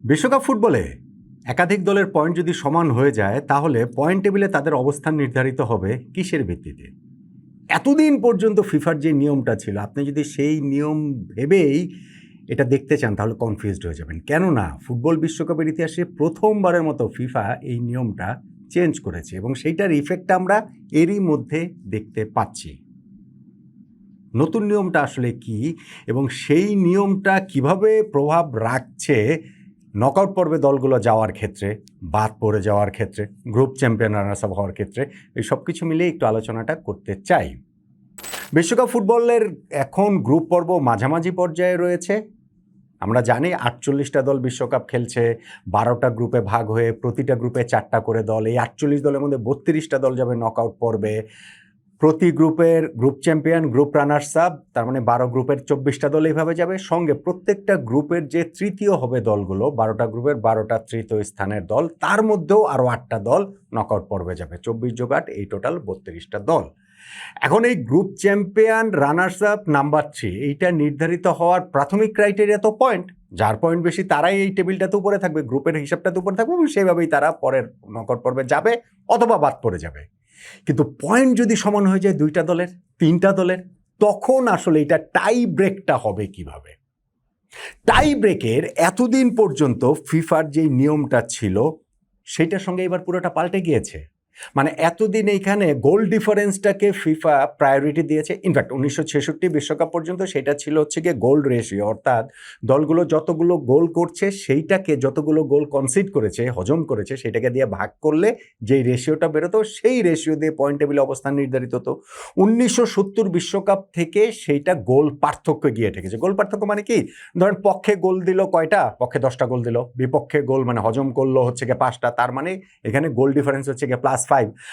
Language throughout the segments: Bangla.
বিশ্বকাপ ফুটবলে একাধিক দলের পয়েন্ট যদি সমান হয়ে যায় তাহলে পয়েন্ট টেবিলে তাদের অবস্থান নির্ধারিত হবে কিসের ভিত্তিতে? এতদিন পর্যন্ত ফিফার যে নিয়মটা ছিল, আপনি যদি সেই নিয়ম ভেবেই এটা দেখতে চান তাহলে কনফিউজড হয়ে যাবেন। কেননা ফুটবল বিশ্বকাপের ইতিহাসে প্রথমবারের মতো ফিফা এই নিয়মটা চেঞ্জ করেছে এবং সেইটার ইফেক্ট আমরা এরই মধ্যে দেখতে পাচ্ছি। নতুন নিয়মটা আসলে কি এবং সেই নিয়মটা কিভাবে প্রভাব রাখছে নকআউট পর্বে দলগুলো যাওয়ার ক্ষেত্রে, বাদ পড়ে যাওয়ার ক্ষেত্রে, গ্রুপ চ্যাম্পিয়ন রানার্স আপ হওয়ার ক্ষেত্রে, এই সব কিছু মিলিয়ে একটু আলোচনাটা করতে চাই। বিশ্বকাপ ফুটবলের এখন গ্রুপ পর্ব মাঝামাঝি পর্যায়ে রয়েছে। আমরা জানি 48টা দল বিশ্বকাপ খেলছে, 12টা গ্রুপে ভাগ হয়ে প্রতিটা গ্রুপে 4টা করে দল। এই 48 দলের মধ্যে 32টা দল যাবে নকআউট পর্বে। প্রতি গ্রুপের group champion, group runners up, তার মানে 12 গ্রুপের 24টা দল এইভাবে যাবে। সঙ্গে প্রত্যেকটা গ্রুপের যে তৃতীয় হবে দলগুলো, 12টা গ্রুপের 12টা তৃতীয় স্থানের দল, তার মধ্যেও আরও 8টা দল নকআউট পর্বে যাবে। 24 যোগ 8, এই টোটাল 32টা দল। এখন এই group champion, runners up, number 3 এইটা নির্ধারিত হওয়ার প্রাথমিক ক্রাইটেরিয়া তো পয়েন্ট। যার পয়েন্ট বেশি তারাই এই টেবিলটাতে উপরে থাকবে, গ্রুপের হিসাবটাতে উপরে থাকবে এবং সেইভাবেই তারা পরের নকআউট পর্বে যাবে অথবা বাদ পড়ে যাবে। কিন্তু পয়েন্ট যদি সমান হয়ে যায় 2টা দলের, 3টা দলের, তখন আসলে এটা টাই ব্রেকটা হবে কিভাবে? টাই ব্রেকের এতদিন পর্যন্ত ফিফার যে নিয়মটা ছিল সেটার সঙ্গে এবার পুরোটা পাল্টে গিয়েছে। মানে এতদিন এইখানে গোল ডিফারেন্সটাকে ফিফা প্রায়োরিটি দিয়েছে। ইনফ্যাক্ট 1966 বিশ্বকাপ পর্যন্ত সেটা ছিল হচ্ছে গিয়ে গোল রেশিও, অর্থাৎ দলগুলো যতগুলো গোল করছে সেইটাকে, যতগুলো গোল কনসিড করেছে, হজম করেছে, সেটাকে দিয়ে ভাগ করলে যেই রেশিওটা বেরোতো সেই রেশিও দিয়ে পয়েন্ট টেবিলে অবস্থান নির্ধারিত হতো। 1970 বিশ্বকাপ থেকে সেইটা গোল পার্থক্য গিয়ে ঠেকেছে। গোল পার্থক্য মানে কি? ধরেন পক্ষে গোল দিল কয়টা? পক্ষে 10টা গোল দিল। বিপক্ষে গোল মানে হজম করলো হচ্ছে গিয়ে 5টা, তার মানে এখানে গোল ডিফারেন্স হচ্ছে গিয়ে +5।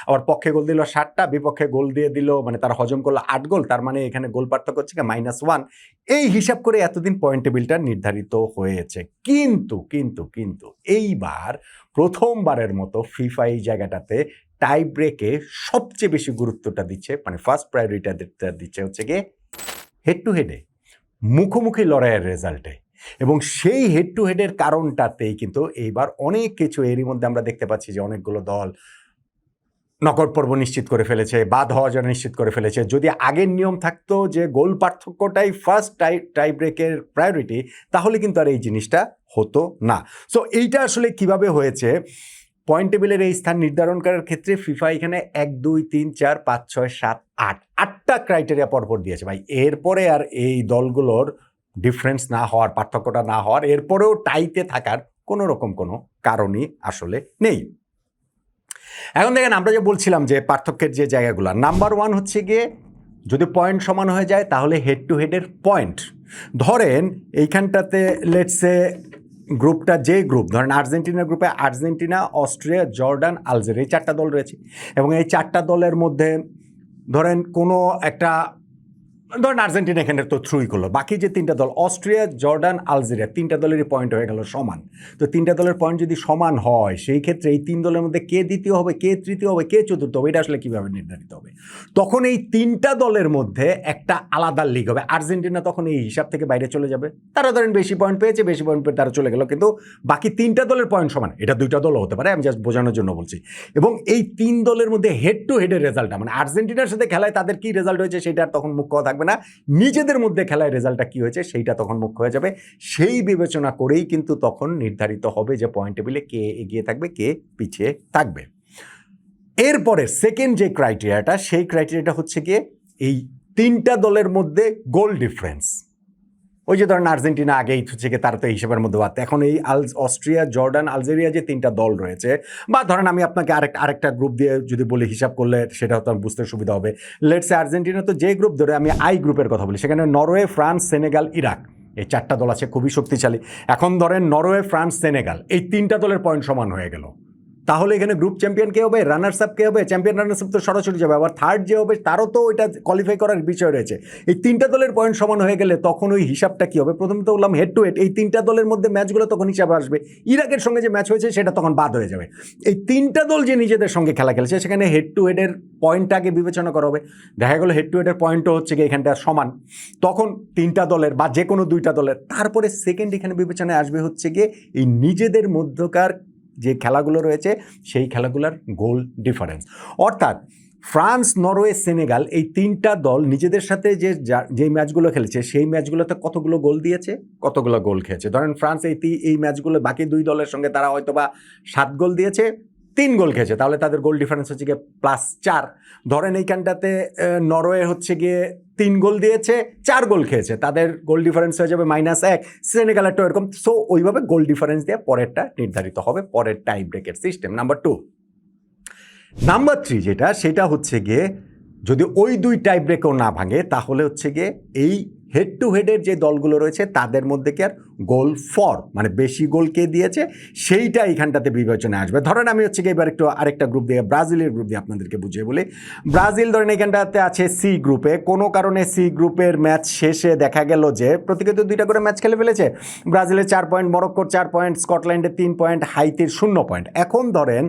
আবার পক্ষে গোল দিল 7টা, বিপক্ষে গোল দিয়ে দিল মানে তারা হজম করলো 8 গোল, তার মানে এখানে গোল পার্থক্য হচ্ছে গিয়ে -1। এই হিসাব করে এতদিন পয়েন্ট টেবিলটা নির্ধারিত হয়েছে। কিন্তু এইবার প্রথমবারের মতো ফিফা এই জায়গাটাতে টাই ব্রেকে সবচেয়ে বেশি গুরুত্বটা দিচ্ছে, মানে ফার্স্ট প্রায়োরিটিটা দিচ্ছে হচ্ছে গিয়ে হেড টু হেডে, মুখোমুখি লড়াইয়ের রেজাল্টে। এবং সেই হেড টু হেডের কারণটাতেই কিন্তু এইবার অনেক কিছু, এরই মধ্যে আমরা দেখতে পাচ্ছি যে অনেকগুলো দল নকআউট পর্ব নিশ্চিত করে ফেলেছে, বাদ হওয়া যেন নিশ্চিত করে ফেলেছে। যদি আগের নিয়ম থাকতো যে গোল পার্থক্যটাই ফার্স্ট টাই ব্রেকের প্রায়োরিটি, তাহলে কিন্তু আর এই জিনিসটা হতো না। সো এইটা আসলে কিভাবে হয়েছে? পয়েন্ট টেবিলের এই স্থান নির্ধারণ করার ক্ষেত্রে ফিফা এখানে 1, 2, 3, 4, 5, 6, 7, 8 8টা ক্রাইটেরিয়া পরপর দিয়েছে ভাই। এরপরে আর এই দলগুলোর ডিফারেন্স না হওয়ার, পার্থক্যটা না হওয়ার, এরপরেও টাইতে থাকার কোনো রকম কোনো কারণই আসলে নেই। এখন দেখেন, আমরা যে বলছিলাম যে পার্থক্যের যে জায়গাগুলো, নাম্বার 1 হচ্ছে গিয়ে যদি পয়েন্ট সমান হয়ে যায় তাহলে হেড টু হেডের পয়েন্ট। ধরেন এইখানটাতে লেটসে গ্রুপটা, যে গ্রুপ ধরেন আর্জেন্টিনার গ্রুপে আর্জেন্টিনা, অস্ট্রিয়া, জর্ডান, আলজেরিয়া, এই 4টা দল রয়েছে এবং এই 4টা দলের মধ্যে ধরেন কোনো একটা, ধরেন আর্জেন্টিনা এখানে তো থ্রুই করলো, বাকি যে 3টা দল অস্ট্রিয়া, জর্ডান, আলজেরিয়া, 3টা দলেরই পয়েন্ট হয়ে গেল সমান। তো 3টা দলের পয়েন্ট যদি সমান হয় সেই ক্ষেত্রে এই 3 দলের মধ্যে কে দ্বিতীয় হবে, কে তৃতীয় হবে, কে চতুর্থ হবে, এটা আসলে কীভাবে নির্ধারিত হবে? তখন এই 3টা দলের মধ্যে একটা আলাদা লিগ হবে। আর্জেন্টিনা তখন এই হিসাব থেকে বাইরে চলে যাবে। তারা ধরেন বেশি পয়েন্ট পেয়েছে, বেশি পয়েন্ট পেয়ে তারা চলে গেল, কিন্তু বাকি 3টা দলের পয়েন্ট সমান। এটা 2টা দলও হতে পারে, আমি জাস্ট বোঝানোর জন্য বলছি। এবং এই 3 দলের মধ্যে হেড টু হেডের রেজাল্টটা, মানে আর্জেন্টিনার সাথে খেলায় তাদের কি রেজাল্ট হয়েছে সেটা আর তখন মুখ্য থাকবে না, নিজেদের মধ্যে খেলায় রেজাল্টটা কি হয়েছে সেইটা তখন মুখ্য হয়ে যাবে। সেই বিবেচনা করেই কিন্তু তখন নির্ধারিত হবে যে পয়েন্ট টেবিলে কে এগিয়ে থাকবে, কে পিছিয়ে থাকবে। এরপরে সেকেন্ড যে ক্রাইটেরিয়াটা, সেই ক্রাইটেরিয়াটা হচ্ছে গিয়ে এই 3টা দলের মধ্যে গোল ডিফারেন্স। ওই যে ধরেন আর্জেন্টিনা আগেই হচ্ছে গিয়ে তারা তো এই হিসাবের মধ্যে বাদ। এখন এই অস্ট্রিয়া, জর্ডান, আলজেরিয়া যে 3টা দল রয়েছে, বা ধরেন আমি আপনাকে আরেকটা গ্রুপ দিয়ে যদি বলি হিসাব করলে সেটা হয়তো বুঝতে সুবিধা হবে। লেটসে আর্জেন্টিনা তো যে গ্রুপ ধরে, আমি আই গ্রুপের কথা বলি, সেখানে নরওয়ে, ফ্রান্স, সেনেগাল, ইরাক, এই 4টা দল আছে খুবই শক্তিশালী। এখন ধরেন নরওয়ে, ফ্রান্স, সেনেগাল, এই 3টা দলের পয়েন্ট সমান হয়ে গেল। তাহলে এখানে গ্রুপ চ্যাম্পিয়ন কে হবে, রানার্স আপ কে হবে, চ্যাম্পিয়ন রানার্স আপ তো সরাসরি যাবে, আবার থার্ড যে হবে তারও তো ওইটা কোয়ালিফাই করার বিষয় রয়েছে। এই তিনটা দলের পয়েন্ট সমান হয়ে গেলে তখন ওই হিসাবটা কি হবে? প্রথমে তো বললাম হেড টু হেড, এই তিনটা দলের মধ্যে ম্যাচগুলো তখন হিসাবে আসবে। ইরাকের সঙ্গে যে ম্যাচ হয়েছে সেটা তখন বাদ হয়ে যাবে। এই তিনটা দল যে নিজেদের সঙ্গে খেলা খেলছে সেখানে হেড টু হেডের পয়েন্টটাকে বিবেচনা করা হবে। দেখা গেলো হেড টু হেডের পয়েন্টও হচ্ছে গিয়ে এখানটা সমান, তখন তিনটা দলের বা যে কোনো দুইটা দলের। তারপরে সেকেন্ড এখানে বিবেচনায় আসবে হচ্ছে গিয়ে এই নিজেদের মধ্যকার যে খেলাগুলো রয়েছে সেই খেলাগুলোর গোল ডিফারেন্স। অর্থাৎ ফ্রান্স, নরওয়ে, সেনেগাল এই তিনটা দল নিজেদের সাথে যে ম্যাচগুলো খেলেছে সেই ম্যাচগুলোতে কতগুলো গোল দিয়েছে, কতগুলো গোল খেয়েছে। ধরেন ফ্রান্স এই ম্যাচগুলো বাকি দুই দলের সঙ্গে তারা হয়তো বা 7 গোল দিয়েছে, 3 গোল খেয়েছে, তাহলে তাদের গোল ডিফারেন্স হচ্ছে গিয়ে +4। ধরেন এইখানটাতে নরওয়ে হচ্ছে গিয়ে 3 গোল দিয়েছে, 4 গোল খেয়েছে, তাদের গোল ডিফারেন্স হয়ে যাবে -1। সেনেগালেরটা এরকম। সো ওইভাবে গোল ডিফারেন্স দিয়ে পরেরটা নির্ধারিত হবে, পরের টাই ব্রেকের সিস্টেম। নাম্বার 2। নাম্বার 3 যেটা, সেটা হচ্ছে গিয়ে যদি ওই দুই টাই ব্রেকও না ভাঙে তাহলে হচ্ছে গিয়ে এই হেড টু হেডের যে দলগুলো রয়েছে তাদের মধ্যে কি আর গোল ফর মানে বেশি গোল কে দিয়েছে সেইটা এইখানটাতে বিবেচনায় আসবে। ধরেন আমি হচ্ছে গিয়ে এবার একটু আরেকটা গ্রুপ দিয়ে, ব্রাজিলের গ্রুপ দিয়ে আপনাদেরকে বুঝিয়ে বলি। ব্রাজিল ধরেন এখানটাতে আছে সি গ্রুপে, কোনো কারণে সি গ্রুপের ম্যাচ শেষে দেখা গেল যে প্রত্যেকে তো 2টা করে ম্যাচ খেলে ফেলেছে। ব্রাজিলের 4 পয়েন্ট, মরক্কোর 4 পয়েন্ট, স্কটল্যান্ডের 3 পয়েন্ট, হাইতির 0 পয়েন্ট। এখন ধরেন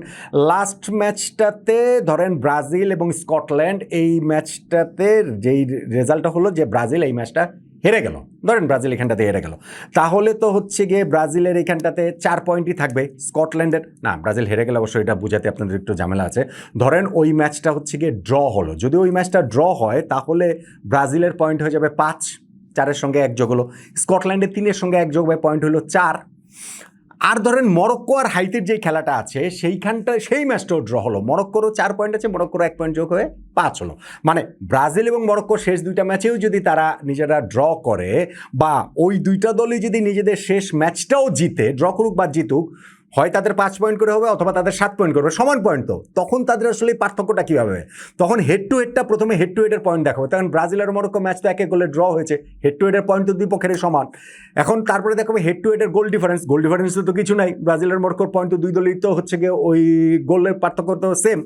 লাস্ট ম্যাচটাতে ধরেন ব্রাজিল এবং স্কটল্যান্ড, এই ম্যাচটাতে যেই রেজাল্টটা হলো যে ব্রাজিল এই ম্যাচটা হেরে গেল, ধরেন ব্রাজিল এখানটাতে হেরে গেল, তাহলে তো হচ্ছে গিয়ে ব্রাজিলের এখানটাতে 4 পয়েন্টই থাকবে, স্কটল্যান্ডের না, ব্রাজিল হেরে গেলে অবশ্যই এটা বুঝাতে আপনাদের একটু ঝামেলা আছে। ধরেন ওই ম্যাচটা হচ্ছে গিয়ে ড্র হলো, যদি ওই ম্যাচটা ড্র হয় তাহলে ব্রাজিলের পয়েন্ট হয়ে যাবে 5, 4-এর সঙ্গে 1 যোগ হলো, স্কটল্যান্ডের 3-এর সঙ্গে 1 যোগ হয়ে পয়েন্ট হলো 4। আর ধরেন মরক্কো আর হাইতির যে খেলাটা আছে সেই ম্যাচটাও ড্র হলো, মরক্কোরও 4 পয়েন্ট আছে, মরক্কোরও 1 পয়েন্ট যোগ হয়ে 5 হলো। মানে ব্রাজিল এবং মরক্কো শেষ 2টা ম্যাচেও যদি তারা নিজেরা ড্র করে বা ওই 2টা দলই যদি নিজেদের শেষ ম্যাচটাও জিতে, ড্র করুক বা জিতুক, হয় তাদের 5 পয়েন্ট করে হবে অথবা তাদের 7 পয়েন্ট করবে, সমান পয়েন্ট। তো তখন তাদের আসলে পার্থক্যটা কীভাবে হবে? তখন হেড টু হেডটা প্রথমে হেড টু হেডের পয়েন্ট দেখাবে। তখন ব্রাজিল আর মরক্কো ম্যাচ তো 1-1 গোলে ড্র হয়েছে, হেড টু হেডের পয়েন্ট তো দুই পক্ষের সমান। এখন তারপরে দেখাবে হেড টু হেডের গোল ডিফারেন্স, গোল ডিফারেন্স তো কিছু নাই, ব্রাজিল আর মরক্কোর পয়েন্ট তো দুই দলই তো হচ্ছে গিয়ে ওই গোলের পার্থক্য তো সেম।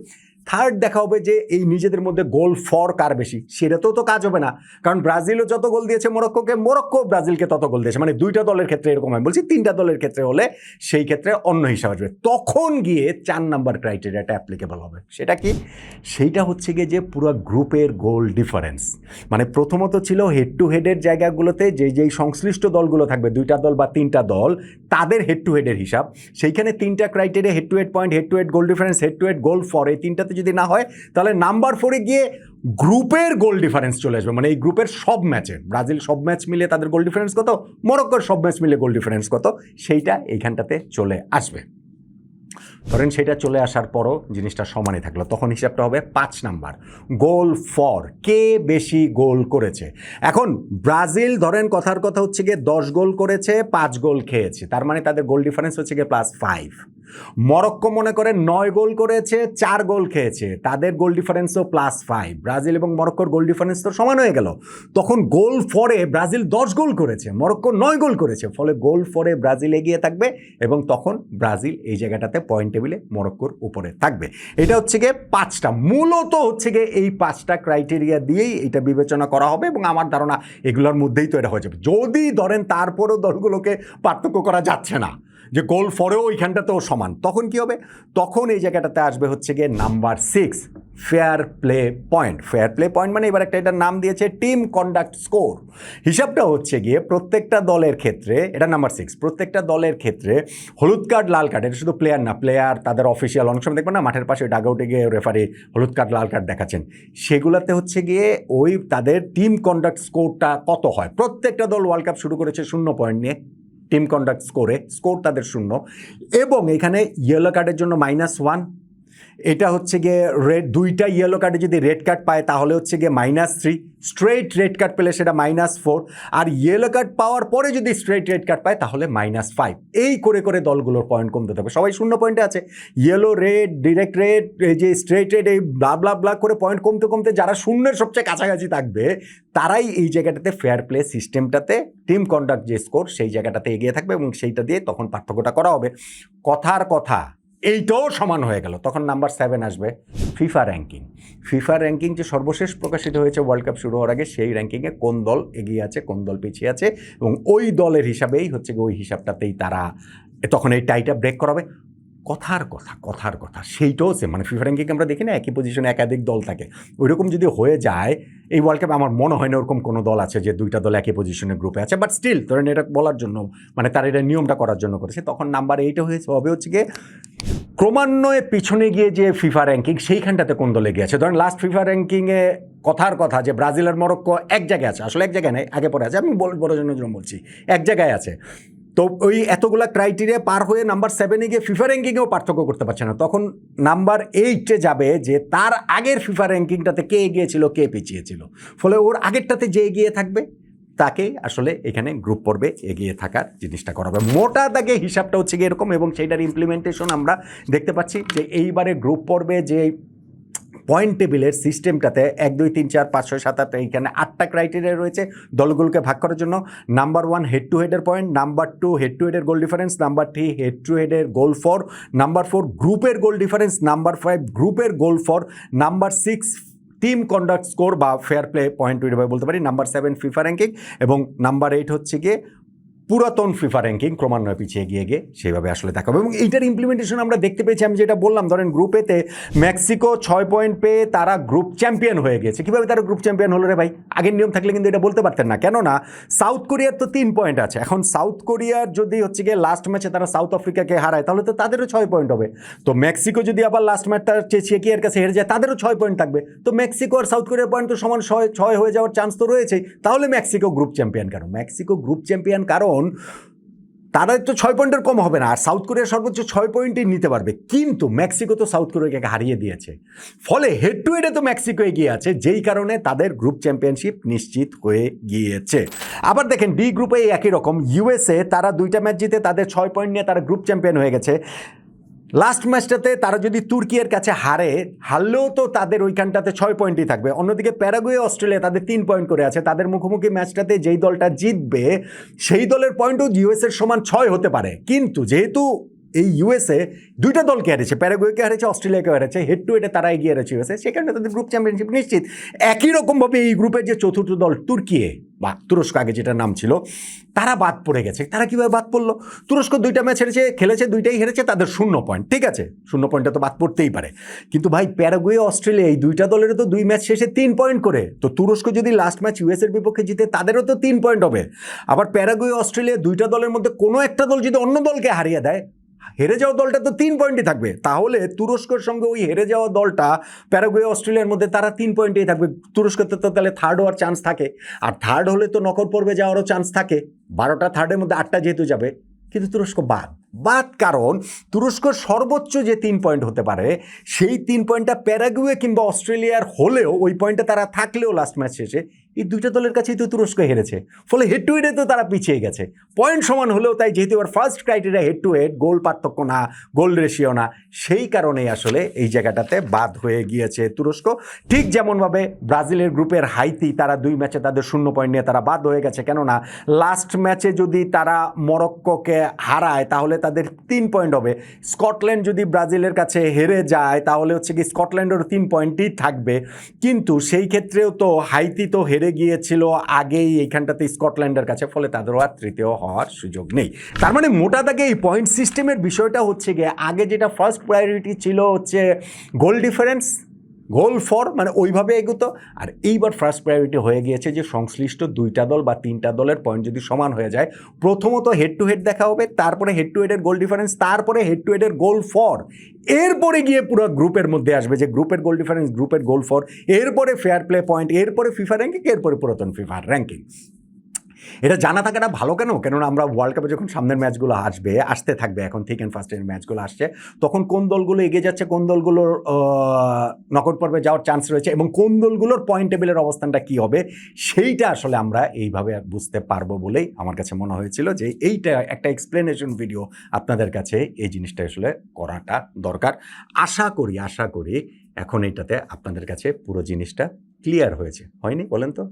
থার্ড দেখা হবে যে এই নিজেদের মধ্যে গোল ফর কার বেশি, সেটাতেও তো কাজ হবে না, কারণ ব্রাজিলও যত গোল দিয়েছে মরক্কোকে, মরক্কো ব্রাজিলকে তত গোল দিয়েছে। মানে 2টা দলের ক্ষেত্রে এরকম, আমি বলছি 3টা দলের ক্ষেত্রে হলে সেই ক্ষেত্রে অন্য হিসাব আসবে। তখন গিয়ে 4 নাম্বার ক্রাইটেরিয়াটা অ্যাপ্লিকেবল হবে। সেটা কি? সেইটা হচ্ছে গিয়ে যে পুরো গ্রুপের গোল ডিফারেন্স। মানে প্রথমত ছিল হেড টু হেডের জায়গাগুলোতে যেই সংশ্লিষ্ট দলগুলো থাকবে, 2টা দল বা 3টা দল, তাদের হেড টু হেডের হিসাব। সেইখানে 3টা criteria, head to head point, head to head goal difference, head to head goal for, এই 3টাতে যদি না হয় তাহলে নাম্বার 4-এ গিয়ে গ্রুপের গোল ডিফারেন্স চলে আসবে। মানে এই গ্রুপের সব ম্যাচে, ব্রাজিল সব ম্যাচ মিলে তাদের গোল ডিফারেন্স কত, মরক্কোর সব ম্যাচ মিলে গোল ডিফারেন্স কত, সেইটা এইখানটাতে চলে আসবে। ধরেন সেটা চলে আসার পরও জিনিসটা সমানই থাকলো, তখন হিসাবটা হবে 5 নাম্বার, গোল ফর, কে বেশি গোল করেছে। এখন ব্রাজিল ধরেন কথার কথা হচ্ছে গিয়ে 10 গোল করেছে, 5 গোল খেয়েছে, তার মানে তাদের গোল ডিফারেন্স হচ্ছে গিয়ে +5। মরক্কো মনে করেন 9 গোল করেছে, 4 গোল খেয়েছে, তাদের গোল ডিফারেন্সও +5। ব্রাজিল এবং মরক্কোর গোল ডিফারেন্স তো সমান হয়ে গেল। তখন গোল ফরে ব্রাজিল 10 গোল করেছে, মরক্কো 9 গোল করেছে, ফলে গোল ফরে ব্রাজিল এগিয়ে থাকবে এবং তখন ব্রাজিল এই জায়গাটাতে পয়েন্ট টেবিলে মরক্কোর উপরে থাকবে। এটা হচ্ছে গিয়ে 5টা, মূলত হচ্ছে গিয়ে এই 5টা ক্রাইটেরিয়া দিয়েই এটা বিবেচনা করা হবে এবং আমার ধারণা এগুলোর মধ্যেই তো এটা হয়ে যাবে। যদি ধরেন তারপরেও দলগুলোকে পার্থক্য করা যাচ্ছে না, যে গোল ফরেও ওইখানটাতেও সমান, তখন কি হবে? তখন এই জায়গাটাতে আসবে হচ্ছে গিয়ে number 6, fair play point. Fair play point মানে এবার একটা এটার নাম দিয়েছে টিম কন্ডাক্ট স্কোর। হিসাবটা হচ্ছে গিয়ে প্রত্যেকটা দলের ক্ষেত্রে, এটা নাম্বার 6, প্রত্যেকটা দলের ক্ষেত্রে হলুদ কার্ড লাল কার্ড, এটা শুধু প্লেয়ার না, প্লেয়ার তাদের অফিসিয়াল, অনেক সময় দেখবেন না মাঠের পাশে ডাগআউটে গিয়ে রেফারি হলুদ কার্ড লাল কার্ড দেখাচ্ছেন, সেগুলোতে হচ্ছে গিয়ে ওই তাদের টিম কন্ডাক্ট স্কোরটা কত হয়। প্রত্যেকটা দল ওয়ার্ল্ড কাপ শুরু করেছে 0 পয়েন্ট নিয়ে, টিম কন্ডাক্ট স্কোর তাদের 0, এবং এখানে ইয়েলো কার্ডের জন্য -1। এটা হচ্ছে গিয়ে দুইটা ইয়েলো কার্ডে যদি রেড কার্ড পায় তাহলে হচ্ছে গিয়ে -3, স্ট্রেইট রেড কার্ড পেলে সেটা -4, আর ইয়েলো কার্ড পাওয়ার পরে যদি স্ট্রেইট রেড কার্ড পায় তাহলে -5। এই করে করে দলগুলোর পয়েন্ট কমতে থাকবে। সবাই 0 পয়েন্টে আছে, ইয়েলো রেড, ডিরেক্ট রেড, এই যে স্ট্রেইট রেড, এই ব্লা ব্লা ব্লা করে পয়েন্ট কমতে কমতে যারা 0-এর সবচেয়ে কাছাকাছি থাকবে তারাই এই জায়গাটাতে ফেয়ার প্লে সিস্টেমটাতে টিম কন্ডাক্ট যে স্কোর সেই জায়গাটাতে এগিয়ে থাকবে এবং সেইটা দিয়ে তখন পার্থক্যটা করা হবে। কথার কথা, এইটাও সমান হয়ে গেল, তখন নাম্বার 7 আসবে ফিফা র্যাঙ্কিং। ফিফা র্যাঙ্কিং যে সর্বশেষ প্রকাশিত হয়েছে ওয়ার্ল্ড কাপ শুরু হওয়ার আগে, সেই র্যাঙ্কিংয়ে কোন দল এগিয়ে আছে, কোন দল পিছিয়ে আছে, এবং ওই দলের হিসাবেই হচ্ছে ওই হিসাবটাতেই তারা তখন এই টাইটা ব্রেক করাবে। কথার কথা সেইটাও সেম, মানে ফিফা র্যাঙ্কিং আমরা দেখি না একই পজিশনে একাধিক দল থাকে, ওইরকম যদি হয়ে যায় এই ওয়ার্ল্ড কাপে, আমার মনে হয় না ওরকম কোনো দল আছে যে দুইটা দল একই পজিশনের গ্রুপে আছে, বাট স্টিল ধরেন এটা বলার জন্য, মানে তার এটা নিয়মটা করার জন্য করেছে, তখন নাম্বার 8 হবে হচ্ছে গিয়ে ক্রমান্বয়ে পিছনে গিয়ে যে ফিফা র্যাঙ্কিং সেইখানটাতে কোন দলে গিয়েছে। ধরেন লাস্ট ফিফা র্যাঙ্কিংয়ে কথার কথা যে ব্রাজিল আর মরক্কো এক জায়গায় আছে, আসলে এক জায়গায় নেই, আগে পরে আছে, আমি বড় জন্য বলছি এক জায়গায় আছে। তো ওই এতগুলা ক্রাইটেরিয়া পার হয়ে নাম্বার 7 গিয়ে ফিফা র্যাঙ্কিংয়েও পার্থক্য করতে পারছে না, তখন নাম্বার 8 যাবে যে তার আগের ফিফা র্যাঙ্কিংটাতে কে এগিয়েছিল কে পিছিয়েছিল, ফলে ওর আগেরটাতে যে এগিয়ে থাকবে তাকে আসলে এখানে গ্রুপ পর্বে এগিয়ে থাকার জিনিসটা করাবে। মোটা দাগে হিসাবটা হচ্ছে গিয়ে এরকম, এবং সেইটার ইমপ্লিমেন্টেশন আমরা দেখতে পাচ্ছি যে এইবারে গ্রুপ পর্বে যে পয়েন্ট টেবিলের সিস্টেমটাতে 1 2 3 4 5 6 7 8 এইখানে 8টা ক্রাইটেরিয়া রয়েছে দলগুলোকে ভাগ করার জন্য। নাম্বার 1 হেড টু হেডের পয়েন্ট, নাম্বার 2 হেড টু হেডের goal difference, number 3 head to হেডের গোল ফর, নাম্বার 4 গ্রুপের গোল ডিফারেন্স, নাম্বার 5 গ্রুপের goal for, number 6 team conduct score বা ফেয়ার প্লে পয়েন্ট বলতে পারি, নাম্বার 7 ফিফা র্যাঙ্কিং, এবং নাম্বার 8 হচ্ছে গিয়ে পুরাতন ফিফা র্যাঙ্কিং ক্রমান্বয়ে পিছিয়ে গিয়ে সেইভাবে আসলে দেখাবো। এবং এইটার ইমপ্লিমেন্টেশন আমরা দেখতে পেয়েছি, আমি যেটা বললাম, ধরেন গ্রুপেতে মেক্সিকো 6 পয়েন্ট পেয়ে তারা গ্রুপ চ্যাম্পিয়ন হয়ে গেছে। কীভাবে তারা গ্রুপ চ্যাম্পিয়ন হলো রে ভাই? আগের নিয়ম থাকলে কিন্তু এটা বলতে পারতেন না, কেননা সাউথ কোরিয়ার তো 3 পয়েন্ট আছে। এখন সাউথ কোরিয়ার যদি হচ্ছে গিয়ে লাস্ট ম্যাচে তারা সাউথ আফ্রিকাকে হারায়, তাহলে তো তাদেরও 6 পয়েন্ট হবে। তো মেক্সিকো যদি আবার লাস্ট ম্যাচটা চেকিয়ার কাছে হেরে যায়, তাদেরও 6 পয়েন্ট থাকবে। তো মেক্সিকো আর সাউথ কোরিয়ার পয়েন্ট তো সমান 6 হয়ে যাওয়ার চান্স তো রয়েছেই। তাহলে মেক্সিকো গ্রুপ চ্যাম্পিয়ন কেন? মেক্সিকো গ্রুপ চ্যাম্পিয়ন কারণ তারা তো 6 পয়েন্টের কম হবে না, আর সাউথ কোরিয়া সর্বোচ্চ 6 পয়েন্টই নিতে পারবে, কিন্তু মেক্সিকো তো সাউথ কোরিয়াকে হারিয়ে দিয়েছে, ফলে হেড টু হেডে তো মেক্সিকো এগিয়ে আছে, যেই কারণে তাদের গ্রুপ চ্যাম্পিয়নশিপ নিশ্চিত হয়ে গিয়েছে। আবার দেখেন ডি গ্রুপে একই রকম, ইউএসএ তারা 2টা ম্যাচ জিতে তাদের 6 পয়েন্ট নিয়ে তারা গ্রুপ চ্যাম্পিয়ন হয়ে গেছে। লাস্ট ম্যাচটাতে তারা যদি তুর্কির কাছে হারলেও তো তাদের ওইখানটাতে 6 পয়েন্টই থাকবে। অন্যদিকে প্যারাগুয়ে অস্ট্রেলিয়া তাদের 3 পয়েন্ট করে আছে, তাদের মুখোমুখি ম্যাচটাতে যেই দলটা জিতবে সেই দলের পয়েন্টও ইউএসএর সমান 6 হতে পারে। কিন্তু যেহেতু এই ইউএসএ 2টা দলকে হারিয়েছে, প্যারাগুয়েকে হারিয়েছে, অস্ট্রেলিয়াকে হারিয়েছে, হেড টু হেডে তারা এগিয়ে রয়েছে ইউএসএ, সেখানে তাদের গ্রুপ চ্যাম্পিয়নশিপ নিশ্চিত। একই রকমভাবে এই গ্রুপের যে চতুর্থ দল তুর্কি বা তুরস্ক, আগে যেটা নাম ছিল, তারা বাদ পড়ে গেছে। তারা কীভাবে বাদ পড়লো? তুরস্ক 2টা ম্যাচ খেলেছে 2টাই হেরেছে, তাদের 0 পয়েন্ট। ঠিক আছে, 0 পয়েন্টে তো বাদ পড়তেই পারে, কিন্তু ভাই প্যারাগুয়ে অস্ট্রেলিয়া এই 2টা দলেরও তো 2 ম্যাচ শেষে 3 পয়েন্ট করে। তো তুরস্ক যদি লাস্ট ম্যাচ ইউএসএর বিপক্ষে জিতে, তাদেরও তো 3 পয়েন্ট হবে। আবার প্যারাগুয়ে অস্ট্রেলিয়া 2টা দলের মধ্যে কোনো একটা দল যদি অন্য দলকে হারিয়ে দেয়, হেরে যাওয়া দলটা তো 3 পয়েন্টই থাকবে। তাহলে তুরস্কের সঙ্গে ওই হেরে যাওয়া দলটা প্যারাগুয়ে অস্ট্রেলিয়ার মধ্যে তারা 3 পয়েন্টেই থাকবে। তুরস্কের তো তাহলে থার্ড হওয়ার চান্স থাকে, আর থার্ড হলে তো নকআউট পর্বে যাওয়ারও চান্স থাকে। 12টা থার্ডের মধ্যে 8টা যেহেতু যাবে, কিন্তু তুরস্ক বাদ কারণ তুরস্কর সর্বোচ্চ যে 3 পয়েন্ট হতে পারে, সেই 3 পয়েন্টটা প্যারাগুয়ে কিংবা অস্ট্রেলিয়ার হলেও, ওই পয়েন্টে তারা থাকলেও লাস্ট ম্যাচ শেষে এই 2টা দলের কাছেই তো তুরস্ক হেরেছে, ফলে হেড টু হেডে তো তারা পিছিয়ে গেছে। পয়েন্ট সমান হলেও তাই, যেহেতু এবার first criteria head to head, goal পার্থক্য না, গোল রেশিও না, সেই কারণেই আসলে এই জায়গাটাতে বাদ হয়ে গিয়েছে তুরস্ক। ঠিক যেমনভাবে ব্রাজিলের গ্রুপের হাইতি, তারা 2 ম্যাচে তাদের 0 পয়েন্ট নিয়ে তারা বাদ হয়ে গেছে, কেননা লাস্ট ম্যাচে যদি তারা মরক্কোকে হারায় তাহলে তাদের 3 পয়েন্ট হবে। স্কটল্যান্ড যদি ব্রাজিলের কাছে হেরে যায় তাহলে হচ্ছে কি স্কটল্যান্ডেরও 3 পয়েন্টই থাকবে, কিন্তু সেই ক্ষেত্রেও তো হাইতি তো হেরে গিয়েছিল আগেই এইখানটাতে স্কটল্যান্ডের কাছে, ফলে তাদেরও আর তৃতীয় হওয়ার সুযোগ নেই। তার মানে মোটা দাগে এই পয়েন্ট সিস্টেমের বিষয়টা হচ্ছে গিয়ে, আগে যেটা ফার্স্ট প্রায়োরিটি ছিল হচ্ছে গোল ডিফারেন্স, গোল ফর, মানে ওইভাবে এগোতো, আর এইবার ফার্স্ট প্রায়োরিটি হয়ে গিয়েছে যে সংশ্লিষ্ট 2টা দল বা 3টা দলের পয়েন্ট যদি সমান হয়ে যায়, প্রথমত হেড টু হেড দেখা হবে, তারপরে হেড টু হেডের গোল ডিফারেন্স, তারপরে হেড টু হেডের গোল ফর, এরপরে গিয়ে পুরো গ্রুপের মধ্যে আসবে যে গ্রুপের গোল ডিফারেন্স, গ্রুপের গোল ফর, এরপরে ফেয়ার প্লে পয়েন্ট, এরপরে ফিফা র্যাঙ্কিং, এরপরে পুরাতন ফিফার র্যাঙ্কিং। এটা জানা থাকাটা ভালো কেন? কেননা আমরা ওয়ার্ল্ড কাপে যখন সামনের ম্যাচগুলো আসতে থাকবে, এখন ঠিক অ্যান্ড ফার্স্টের ম্যাচগুলো আসছে, তখন কোন দলগুলো এগিয়ে যাচ্ছে, কোন দলগুলোর নকআউট পর্বে যাওয়ার চান্স রয়েছে, এবং কোন দলগুলোর পয়েন্ট টেবিলের অবস্থানটা কী হবে, সেইটা আসলে আমরা এইভাবে বুঝতে পারবো বলেই আমার কাছে মনে হয়েছিল যে এইটা একটা এক্সপ্লেনেশন ভিডিও আপনাদের কাছে এই জিনিসটা আসলে করাটা দরকার। আশা করি এখন এইটাতে আপনাদের কাছে পুরো জিনিসটা ক্লিয়ার হয়েছে। হয়নি বলেন তো?